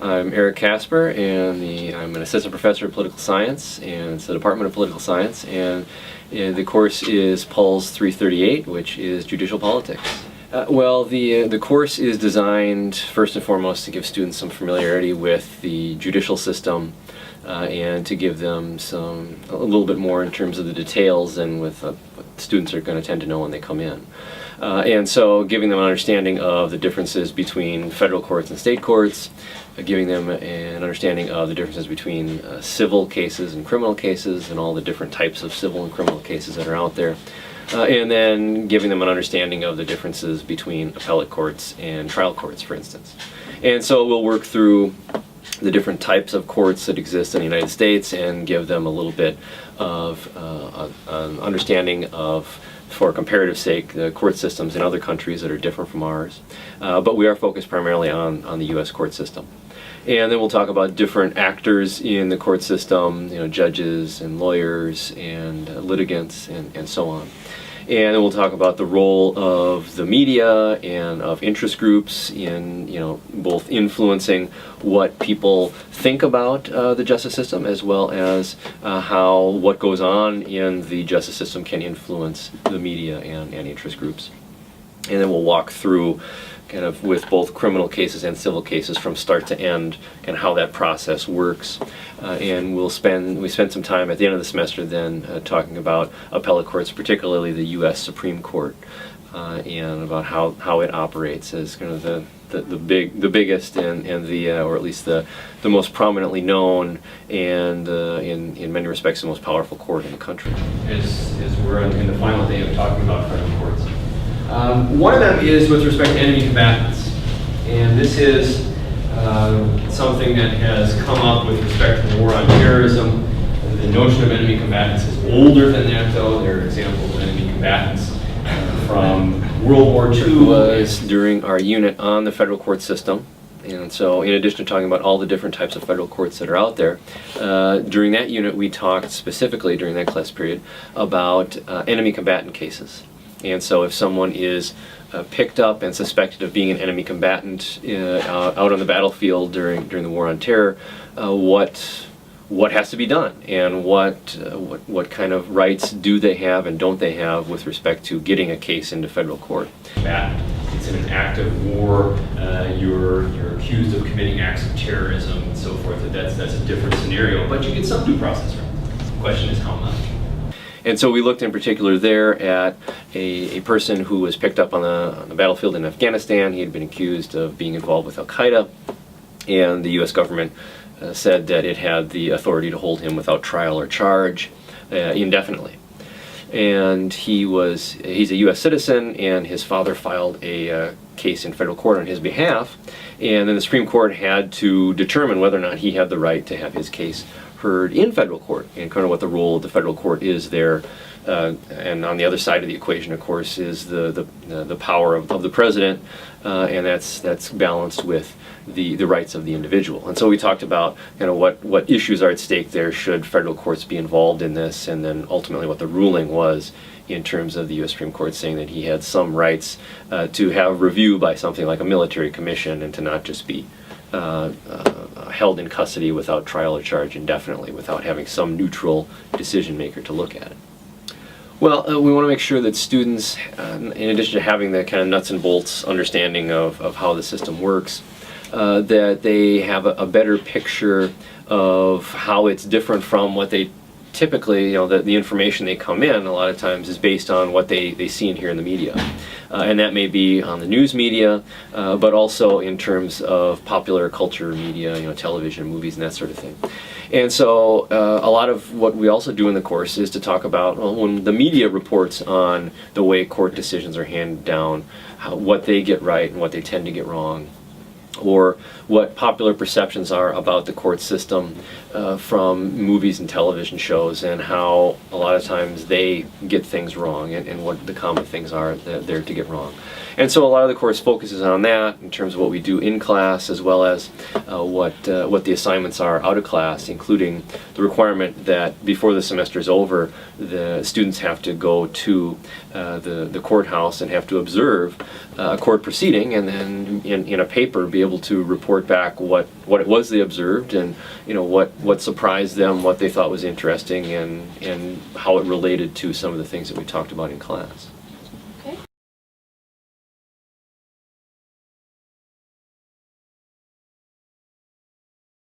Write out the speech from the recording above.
I'm Eric Casper, and I'm an assistant professor of political science, and it's the Department of Political Science, and the course is PULS 338, which is judicial politics. The course is designed first and foremost to give students some familiarity with the judicial system and to give them a little bit more in terms of the details and with what students are going to tend to know when they come in. And so giving them an understanding of the differences between federal courts and state courts, giving them an understanding of the differences between civil cases and criminal cases and all the different types of civil and criminal cases that are out there. And then giving them an understanding of the differences between appellate courts and trial courts, for instance. And so we'll work through the different types of courts that exist in the United States and give them a little bit of an understanding of, for comparative sake, the court systems in other countries that are different from ours. But we are focused primarily on the U.S. court system. And then we'll talk about different actors in the court system, judges and lawyers and litigants and so on. And then we'll talk about the role of the media and of interest groups in, both influencing what people think about the justice system, as well as how what goes on in the justice system can influence the media and interest groups. And then we'll walk through kind of with both criminal cases and civil cases from start to end and how that process works. And we spend some time at the end of the semester then talking about appellate courts, particularly the U.S. Supreme Court, and about how it operates as kind of the biggest and or at least the most prominently known and in many respects the most powerful court in the country. As we're in the final day of talking about federal courts. One of them is with respect to enemy combatants, and this is something that has come up with respect to the war on terrorism. The notion of enemy combatants is older than that, though. There are examples of enemy combatants from World War II. Was during our unit on the federal court system, and so in addition to talking about all the different types of federal courts that are out there, during that unit we talked specifically during that class period about enemy combatant cases. And so if someone is picked up and suspected of being an enemy combatant out on the battlefield during the war on terror, what has to be done, and what kind of rights do they have and don't they have with respect to getting a case into federal court? It's in an act of war. You're accused of committing acts of terrorism and so forth. That's a different scenario, but you get some due process right. The question is how much. And so we looked in particular there at a person who was picked up on the battlefield in Afghanistan. He had been accused of being involved with Al-Qaeda, and the U.S. government said that it had the authority to hold him without trial or charge indefinitely. And he's a U.S. citizen, and his father filed a case in federal court on his behalf, and then the Supreme Court had to determine whether or not he had the right to have his case heard in federal court, and kind of what the role of the federal court is there. And on the other side of the equation, of course, is the power of the president, and that's balanced with the rights of the individual. And so we talked about kind of what issues are at stake there should federal courts be involved in this, and then ultimately what the ruling was in terms of the U.S. Supreme Court saying that he had some rights to have review by something like a military commission and to not just be held in custody without trial or charge indefinitely, without having some neutral decision maker to look at it. Well, we want to make sure that students, in addition to having the kind of nuts and bolts understanding of how the system works, that they have a better picture of how it's different from what they typically, the information they come in a lot of times is based on what they see and hear in the media. And that may be on the news media, but also in terms of popular culture media, television, movies, and that sort of thing. And so a lot of what we also do in the course is to talk about when the media reports on the way court decisions are handed down, what they get right and what they tend to get wrong, or what popular perceptions are about the court system from movies and television shows, and how a lot of times they get things wrong, and what the common things are that they're to get wrong. And so a lot of the course focuses on that in terms of what we do in class, as well as what the assignments are out of class, including the requirement that before the semester is over, the students have to go to the courthouse and have to observe a court proceeding, and then in a paper be be able to report back what it was they observed, and what surprised them, what they thought was interesting, and how it related to some of the things that we talked about in class.